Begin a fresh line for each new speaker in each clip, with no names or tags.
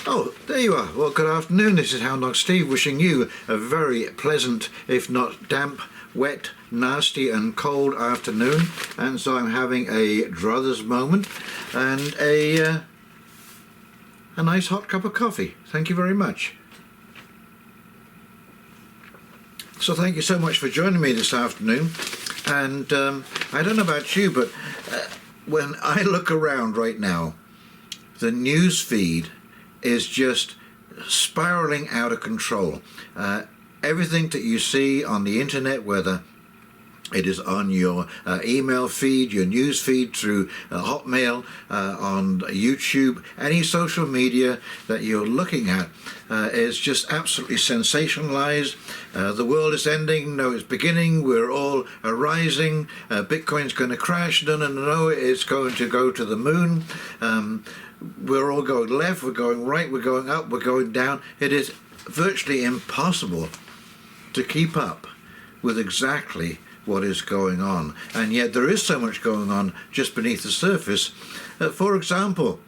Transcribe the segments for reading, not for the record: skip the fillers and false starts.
Oh, there you are. Well, good afternoon. This is Houndog Steve wishing you a very pleasant, if not damp, wet, nasty and cold afternoon. And so I'm having a Druthers moment and a nice hot cup of coffee. Thank you very much. So thank you so much for joining me this afternoon. And I don't know about you, but when I look around right now, the news feed is just spiraling out of control. Everything that you see on the internet, whether it is on your email feed, your news feed through Hotmail, on YouTube, any social media that you're looking at is just absolutely sensationalized. The world is ending, no, it's beginning, we're all rising, Bitcoin's going to crash, no, it's going to go to the moon. We're all going left, we're going right, we're going up, we're going down. It is virtually impossible to keep up with exactly what is going on. And yet there is so much going on just beneath the surface. For example,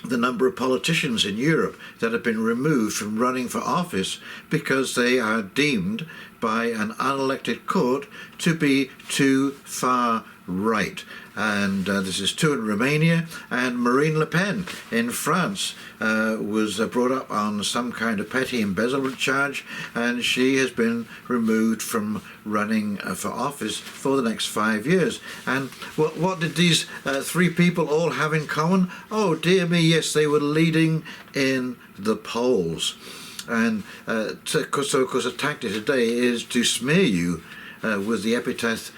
the number of politicians in Europe that have been removed from running for office because they are deemed by an unelected court to be too far right. And this is true in Romania, and Marine Le Pen in France was brought up on some kind of petty embezzlement charge, and she has been removed from running for office for the next 5 years. And what did these three people all have in common? Oh dear me, yes, they were leading in the polls. And of course a tactic today is to smear you with the epithet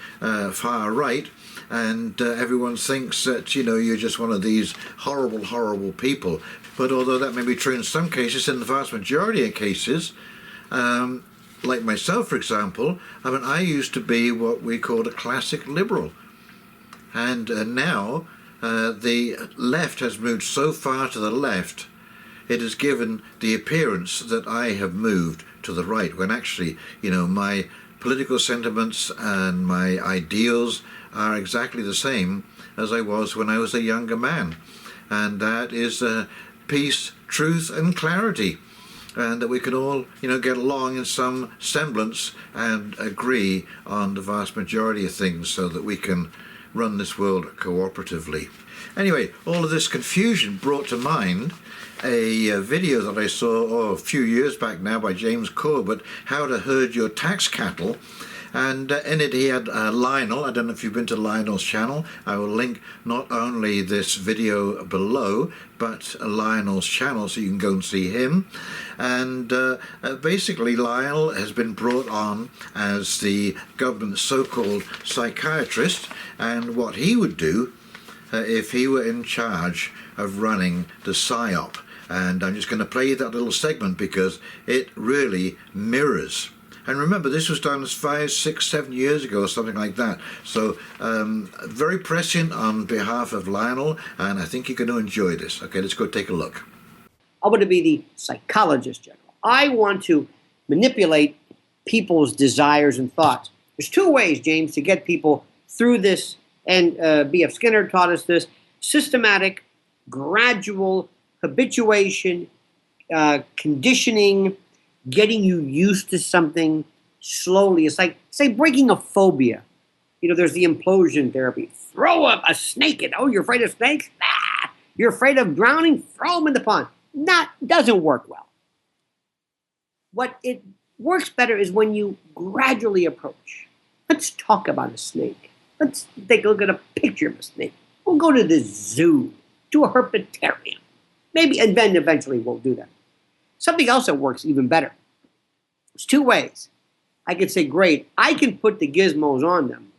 far right, and everyone thinks that, you know, you're just one of these horrible people. But although that may be true in some cases, in the vast majority of cases, like myself, for example, I mean, I used to be what we called a classic liberal. And now the left has moved so far to the left, it has given the appearance that I have moved to the right, when actually, you know, my political sentiments and my ideals are exactly the same as I was when I was a younger man. And that is peace, truth and clarity. And that we can all, you know, get along in some semblance and agree on the vast majority of things so that we can run this world cooperatively. Anyway, all of this confusion brought to mind a video that I saw a few years back now by James Corbett, How to Herd Your Tax Cattle. And in it he had Lionel. I don't know if you've been to Lionel's channel. I will link not only this video below, but Lionel's channel so you can go and see him. And basically Lionel has been brought on as the government's so-called psychiatrist, and what he would do if he were in charge of running the PSYOP. And I'm just going to play you that little segment because it really mirrors. And remember, this was done 5, 6, 7 years ago or something like that. So very prescient on behalf of Lionel, and I think you're going to enjoy this. Okay, let's go take a look.
I want to be the psychologist general. I want to manipulate people's desires and thoughts. There's two ways, James, to get people through this, and B.F. Skinner taught us this: systematic, gradual habituation, conditioning, getting you used to something slowly. It's like, say, breaking a phobia. You know, there's the implosion therapy. Throw a snake in. Oh, you're afraid of snakes? Nah. You're afraid of drowning? Throw them in the pond. That doesn't work well. What it works better is when you gradually approach. Let's talk about a snake. Let's take a look at a picture of a snake. We'll go to the zoo, to a herpetarium. Maybe, and then eventually we'll do that. Something else that works even better. There's two ways. I could say, great, I can put the gizmos on them,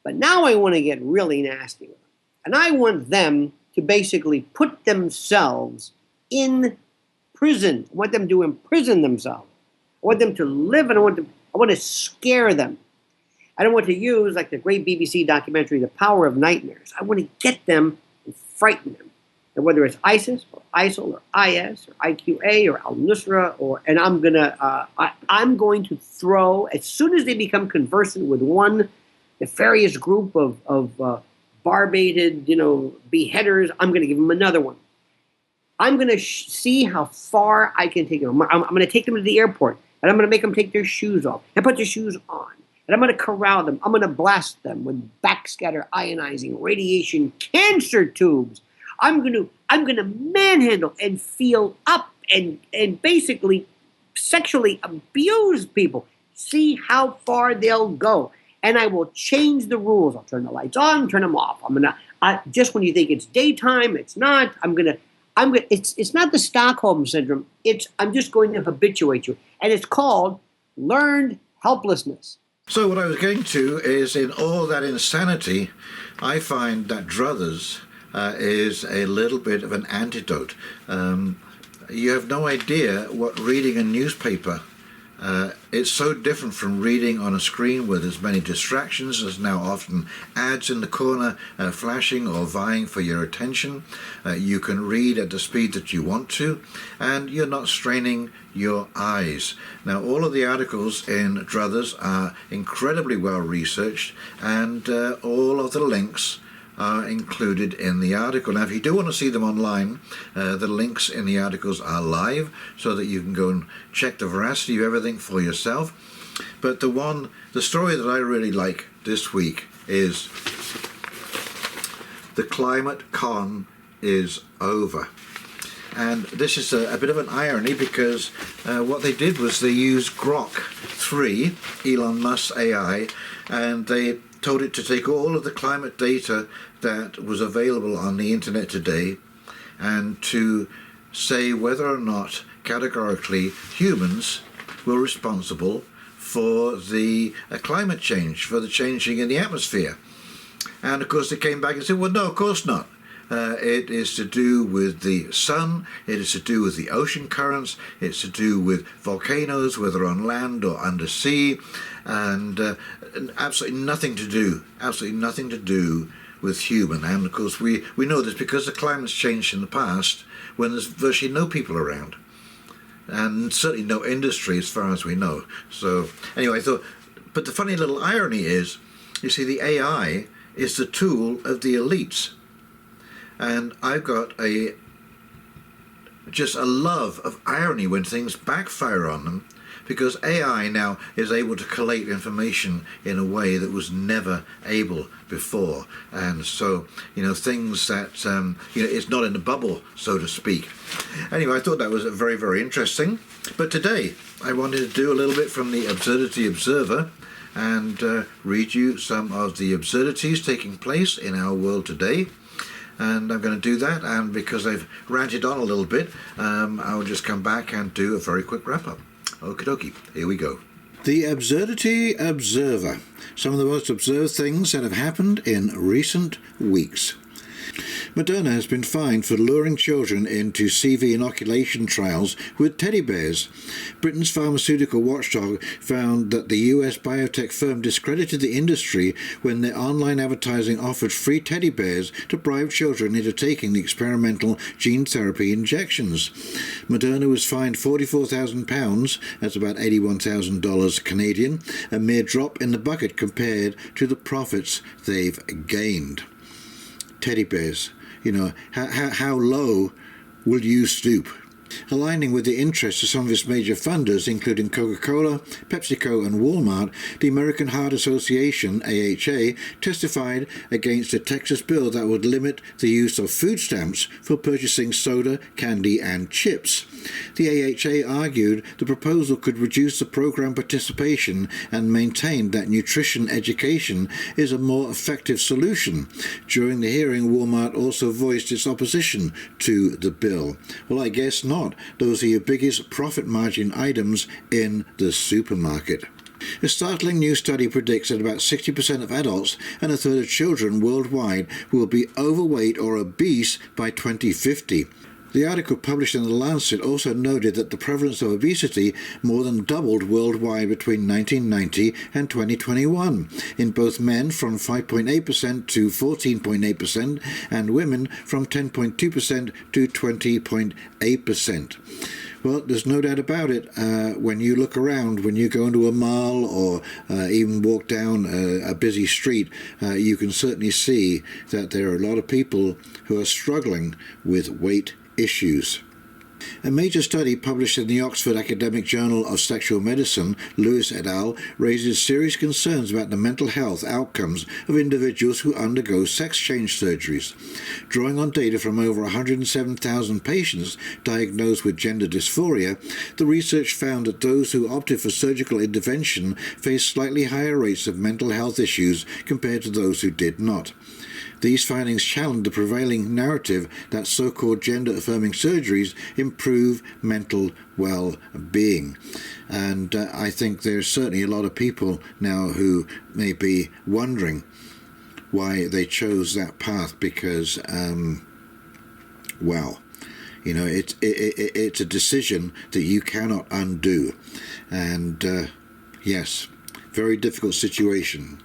but now I want to get really nasty with them. And I want them to basically put themselves in prison. I want them to imprison themselves. I want them to live, and I want to scare them. I don't want to use, like the great BBC documentary, The Power of Nightmares. I want to get them and frighten them. And whether it's ISIS or ISIL or IS or IQA or Al-Nusra, and I'm going to throw, as soon as they become conversant with one nefarious group of barbated, beheaders, I'm going to give them another one. I'm going to see how far I can take them. I'm going to take them to the airport, and I'm going to make them take their shoes off and put their shoes on. And I'm going to corral them. I'm going to blast them with backscatter ionizing radiation cancer tubes. I'm going to manhandle and feel up and basically sexually abuse people. See how far they'll go. And I will change the rules. I'll turn the lights on, turn them off. Just when you think it's daytime, it's not. It's not the Stockholm syndrome. I'm just going to habituate you. And it's called learned helplessness.
So what I was getting to is, in all that insanity, I find that Druthers is a little bit of an antidote. You have no idea what reading a newspaper, it's so different from reading on a screen where there's many distractions. There's now often ads in the corner flashing or vying for your attention. You can read at the speed that you want to, and you're not straining your eyes. Now, all of the articles in Druthers are incredibly well researched, and all of the links are included in the article. Now, if you do want to see them online, the links in the articles are live, so that you can go and check the veracity of everything for yourself. But the story that I really like this week is the climate con is over. And this is a bit of an irony, because what they did was they used Grok 3, Elon Musk's AI, and they told it to take all of the climate data that was available on the internet today and to say whether or not categorically humans were responsible for the climate change, for the changing in the atmosphere. And of course they came back and said, well, no, of course not. It is to do with the sun, it is to do with the ocean currents, it's to do with volcanoes, whether on land or under sea, and absolutely nothing to do with human. And of course we know this because the climate's changed in the past when there's virtually no people around, and certainly no industry as far as we know. So anyway, I thought, but the funny little irony is, you see, the AI is the tool of the elites. And I've got just a love of irony when things backfire on them, because AI now is able to collate information in a way that was never able before. And so, things that, it's not in a bubble, so to speak. Anyway, I thought that was very, very interesting. But today, I wanted to do a little bit from the Absurdity Observer and read you some of the absurdities taking place in our world today. And I'm going to do that, and because I've ranted on a little bit, I'll just come back and do a very quick wrap-up. Okie dokie, here we go. The Absurdity Observer. Some of the most absurd things that have happened in recent weeks. Moderna has been fined for luring children into CV inoculation trials with teddy bears. Britain's pharmaceutical watchdog found that the US biotech firm discredited the industry when their online advertising offered free teddy bears to bribe children into taking the experimental gene therapy injections. Moderna was fined £44,000, that's about $81,000 Canadian, a mere drop in the bucket compared to the profits they've gained. Teddy bears, how low will you stoop? Aligning with the interests of some of its major funders, including Coca-Cola, PepsiCo and Walmart, the American Heart Association, AHA, testified against a Texas bill that would limit the use of food stamps for purchasing soda, candy and chips. The AHA argued the proposal could reduce the program participation and maintained that nutrition education is a more effective solution. During the hearing, Walmart also voiced its opposition to the bill. Well, I guess not. Those are your biggest profit margin items in the supermarket. A startling new study predicts that about 60% of adults and a third of children worldwide will be overweight or obese by 2050. The article published in The Lancet also noted that the prevalence of obesity more than doubled worldwide between 1990 and 2021, in both men from 5.8% to 14.8% and women from 10.2% to 20.8%. Well, there's no doubt about it. When you look around, when you go into a mall or even walk down a busy street, you can certainly see that there are a lot of people who are struggling with weight issues. A major study published in the Oxford Academic Journal of Sexual Medicine, Lewis et al., raises serious concerns about the mental health outcomes of individuals who undergo sex change surgeries. Drawing on data from over 107,000 patients diagnosed with gender dysphoria, the research found that those who opted for surgical intervention faced slightly higher rates of mental health issues compared to those who did not. These findings challenge the prevailing narrative that so-called gender-affirming surgeries improve mental well-being. And I think there's certainly a lot of people now who may be wondering why they chose that path because, well, you know, it's a decision that you cannot undo. And, yes, very difficult situation.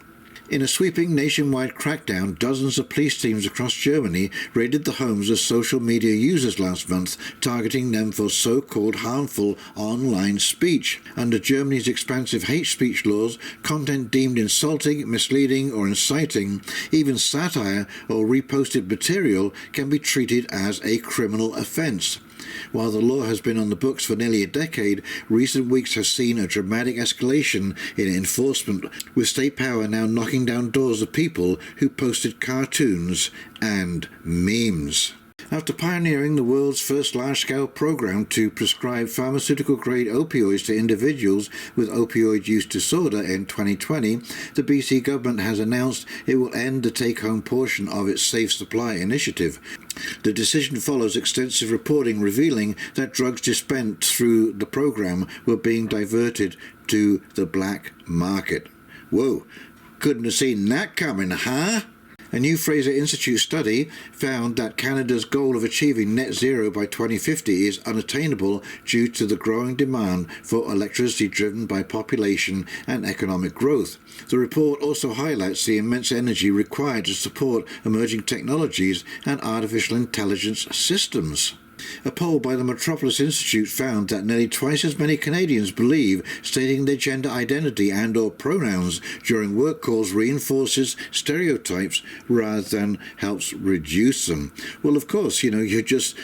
In a sweeping nationwide crackdown, dozens of police teams across Germany raided the homes of social media users last month, targeting them for so-called harmful online speech. Under Germany's expansive hate speech laws, content deemed insulting, misleading or inciting, even satire or reposted material can be treated as a criminal offence. While the law has been on the books for nearly a decade, recent weeks have seen a dramatic escalation in enforcement, with state power now knocking down doors of people who posted cartoons and memes. After pioneering the world's first large-scale program to prescribe pharmaceutical-grade opioids to individuals with opioid use disorder in 2020, the BC government has announced it will end the take-home portion of its Safe Supply initiative. The decision follows extensive reporting revealing that drugs dispensed through the program were being diverted to the black market. Whoa, couldn't have seen that coming, huh? A new Fraser Institute study found that Canada's goal of achieving net zero by 2050 is unattainable due to the growing demand for electricity driven by population and economic growth. The report also highlights the immense energy required to support emerging technologies and artificial intelligence systems. A poll by the Metropolis Institute found that nearly twice as many Canadians believe stating their gender identity and or pronouns during work calls reinforces stereotypes rather than helps reduce them. Well, of course, you know, you're just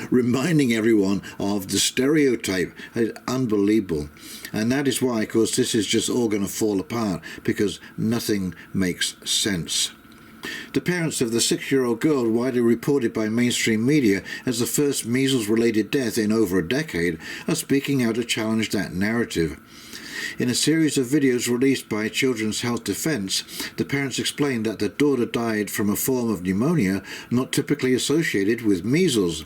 reminding everyone of the stereotype. It's unbelievable. And that is why, of course, this is just all going to fall apart because nothing makes sense. The parents of the 6-year-old girl, widely reported by mainstream media as the first measles-related death in over a decade, are speaking out to challenge that narrative. In a series of videos released by Children's Health Defence, the parents explained that their daughter died from a form of pneumonia not typically associated with measles.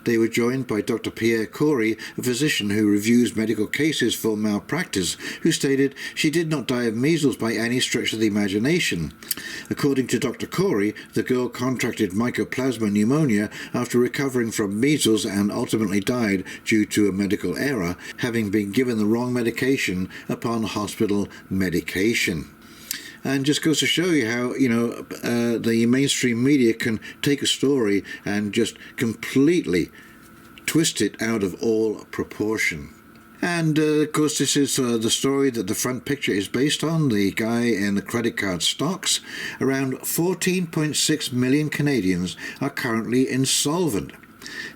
They were joined by Dr. Pierre Corey, a physician who reviews medical cases for malpractice, who stated she did not die of measles by any stretch of the imagination. According to Dr. Corey, the girl contracted mycoplasma pneumonia after recovering from measles and ultimately died due to a medical error, having been given the wrong medication upon hospital medication. And just goes to show you how, you know, the mainstream media can take a story and just completely twist it out of all proportion. And, of course, this is the story that the front picture is based on, the guy in the credit card stocks. Around 14.6 million Canadians are currently insolvent.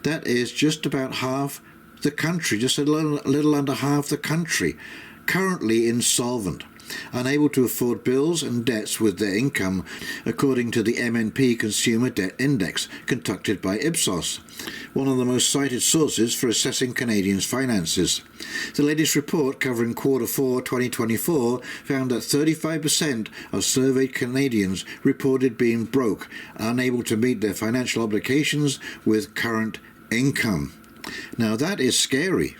That is just about half the country, just a little under half the country, currently insolvent, unable to afford bills and debts with their income, according to the MNP Consumer Debt Index, conducted by Ipsos, one of the most cited sources for assessing Canadians' finances. The latest report, covering Q4 2024, found that 35% of surveyed Canadians reported being broke, unable to meet their financial obligations with current income. Now that is scary.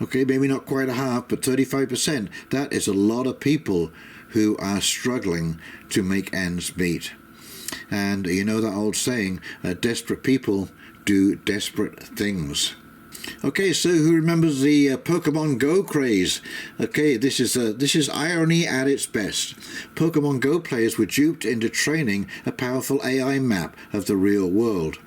Okay, maybe not quite a half, but 35%. That is a lot of people who are struggling to make ends meet. And you know that old saying, desperate people do desperate things. Okay, so who remembers the Pokemon Go craze? Okay, this is irony at its best. Pokemon Go players were duped into training a powerful AI map of the real world.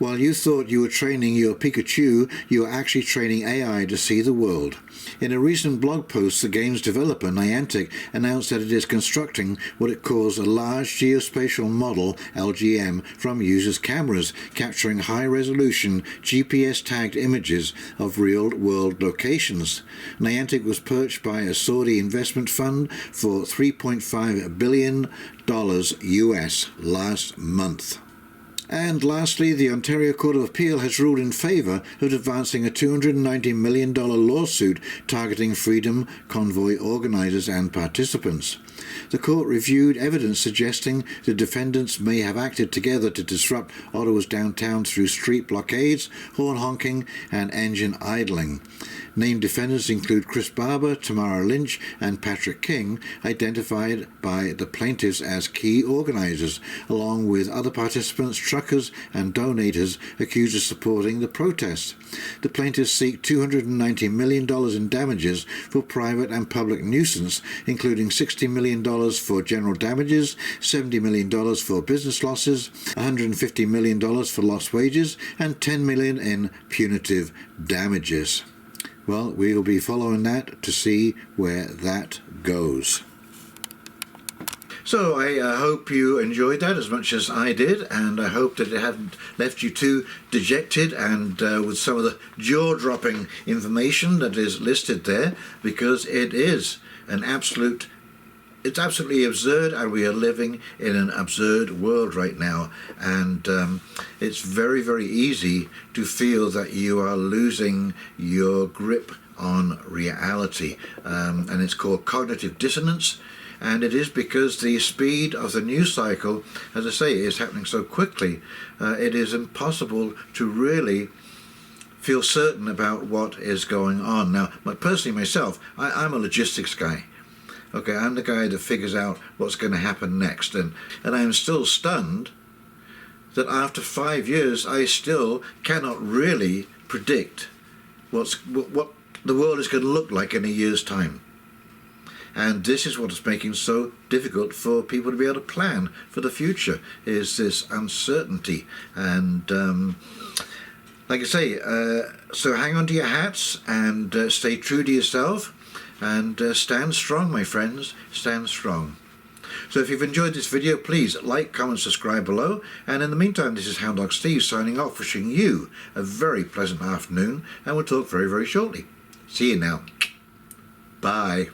While you thought you were training your Pikachu, you are actually training AI to see the world. In a recent blog post, the game's developer, Niantic, announced that it is constructing what it calls a large geospatial model, LGM, from users' cameras, capturing high-resolution, GPS-tagged images of real-world locations. Niantic was purchased by a Saudi investment fund for $3.5 billion US last month. And lastly, the Ontario Court of Appeal has ruled in favour of advancing a $290 million lawsuit targeting Freedom Convoy organisers and participants. The court reviewed evidence suggesting the defendants may have acted together to disrupt Ottawa's downtown through street blockades, horn honking and engine idling. Named defendants include Chris Barber, Tamara Lynch and Patrick King, identified by the plaintiffs as key organisers, along with other participants, truckers and donators accused of supporting the protests. The plaintiffs seek $290 million in damages for private and public nuisance, including $60 million for general damages, $70 million for business losses, $150 million for lost wages, and $10 million in punitive damages. Well, we will be following that to see where that goes. So I hope you enjoyed that as much as I did, and I hope that it hadn't left you too dejected and with some of the jaw-dropping information that is listed there, because it is it's absolutely absurd, and we are living in an absurd world right now, and it's very, very easy to feel that you are losing your grip on reality, and it's called cognitive dissonance, and it is because the speed of the news cycle, as I say, is happening so quickly. It is impossible to really feel certain about what is going on. Now, personally myself, I'm a logistics guy. Okay, I'm the guy that figures out what's going to happen next, and I'm still stunned that after 5 years I still cannot really predict what the world is going to look like in a year's time. And this is what is making it so difficult for people to be able to plan for the future, is this uncertainty. And like I say, so hang on to your hats and stay true to yourself. And stand strong, my friends, stand strong. So if you've enjoyed this video, please like, comment, subscribe below. And in the meantime, this is Houndog Steve signing off, wishing you a very pleasant afternoon. And we'll talk very, very shortly. See you now. Bye.